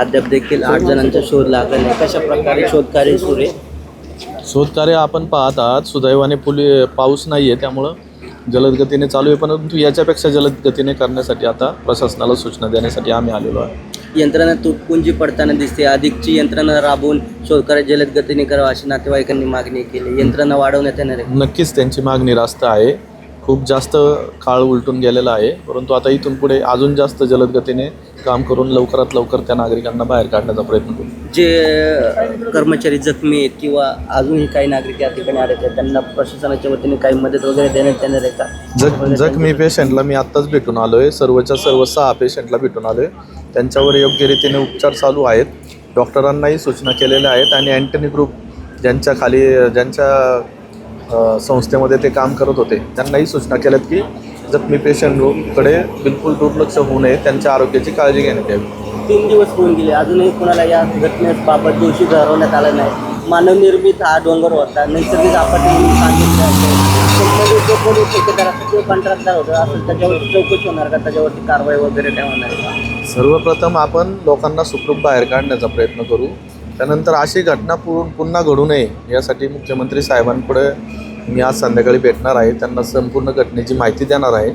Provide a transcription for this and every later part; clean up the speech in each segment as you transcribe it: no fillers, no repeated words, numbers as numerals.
अद्याप देखील 8 जणांचा शोध लागला नाही. कशा प्रकारे शोधकार्य सुरू आहे? शोधकार्य आपण पाहत आहात. सुदैवाने पाऊस नाही आहे, त्यामुळं जलद गतीने चालू आहे. परंतु याच्यापेक्षा जलद गतीने करण्यासाठी आता प्रशासनाला सूचना देण्यासाठी आम्ही आलेलो आहे. यंत्रणा तुटपुंजी पडताना दिसते. अधिकची यंत्रणा राबवून शोधकार्य जलद गतीने करावं अशी नातेवाईकांनी मागणी केली. यंत्रणा वाढवण्यात येणार आहे. नक्कीच त्यांची मागणी रास्त आहे. खूप जास्त काळ उलटून गेलेला आहे, परंतु आता इथून पुढे अजून जास्त जलद गतीने काम करून लवकरात लवकर त्या नागरिकांना बाहेर काढण्याचा प्रयत्न करू. जे कर्मचारी जखमी आहेत किंवा अजूनही काही नागरिक या ठिकाणी आले त्यांना प्रशासनाच्या वतीने काही मदत वगैरे देण्यात येणार आहे का? जखमी पेशंटला मी आत्ताच भेटून आलो आहे. सर्वच्या सर्व 6 पेशंटला भेटून आलो आहे. त्यांच्यावर योग्य रीतीने उपचार चालू आहेत. डॉक्टरांनाही सूचना केलेल्या आहेत आणि अँटनी ग्रुप ज्यांच्या संस्थेमध्ये ते काम करत होते त्यांनाही सूचना केल्यात की जखमी पेशंटकडे बिलकुल दुर्लक्ष होऊ नये, त्यांच्या आरोग्याची काळजी घेण्यात यावी. 3 दिवस होऊन गेले, अजूनही कोणाला या घटनेबाबत दोषी ठरवण्यात आला नाही. मानवनिर्मित हा डोंगर होता, नैसर्गिक आपत्ती म्हणून सांगितलं. जो कोणी ठेकेदार असेल किंवा कॉन्ट्रॅक्टर होता असेल त्याच्यावरती चौकशी होणार का? त्याच्यावरती कारवाई वगैरे काय होणार का? सर्वप्रथम आपण लोकांना सुखरूप बाहेर काढण्याचा प्रयत्न करू. त्यानंतर अशी घटना पुन्हा घडू नये यासाठी मुख्यमंत्री साहेबांपुढे मी आज संध्याकाळी भेटणार आहे. त्यांना संपूर्ण घटनेची माहिती देणार आहे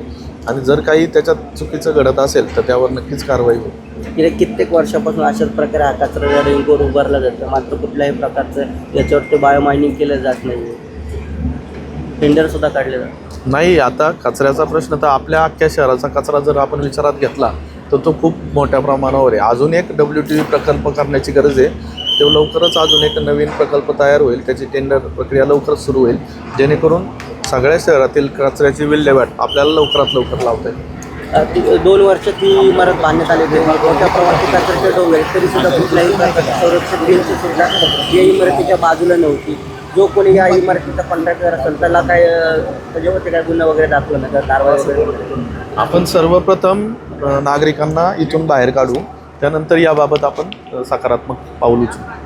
आणि जर काही त्याच्यात चुकीचं घडत असेल तर त्यावर नक्कीच कारवाई होईल. गेल्या कित्येक वर्षापासून अशाच प्रकारे हा कचरा रिंगवर उभारला जातं, मात्र कुठल्याही प्रकारचं याच्यावरती बायोमायनिंग केलं जात नाही. टेंडरसुद्धा काढले जातं नाही. आता कचऱ्याचा प्रश्न तर आपल्या अख्ख्या शहराचा कचरा जर आपण विचारात घेतला तर तो खूप मोठ्या प्रमाणावर आहे. अजून एक WTV प्रकल्प करण्याची गरज आहे. ते लवकरच अजून एक नवीन प्रकल्प तयार होईल. त्याची टेंडर प्रक्रिया लवकरच सुरू होईल, जेणेकरून सगळ्या शहरातील कचऱ्याची विल्हेवाट आपल्याला लवकरात लवकर लावता येईल. 2 वर्ष ती इमारत बांधण्यात आली होती. मोठ्या प्रमाणात कचऱ्याचे डोंगर तरीसुद्धा कुठल्याही प्रकारची संरक्षण भिंतसुद्धा या इमारतीच्या बाजूला नव्हती. जो कोणी या इमारतीचा कॉन्ट्रॅक्टर असेल त्याला काय त्याच्यावरती काय गुन्हा वगैरे दाखवलं नाही का? कारवाई वगैरे आपण सर्वप्रथम नागरिकांना इथून बाहेर काढू, त्यानंतर याबाबत आपण सकारात्मक पाऊल उचलू.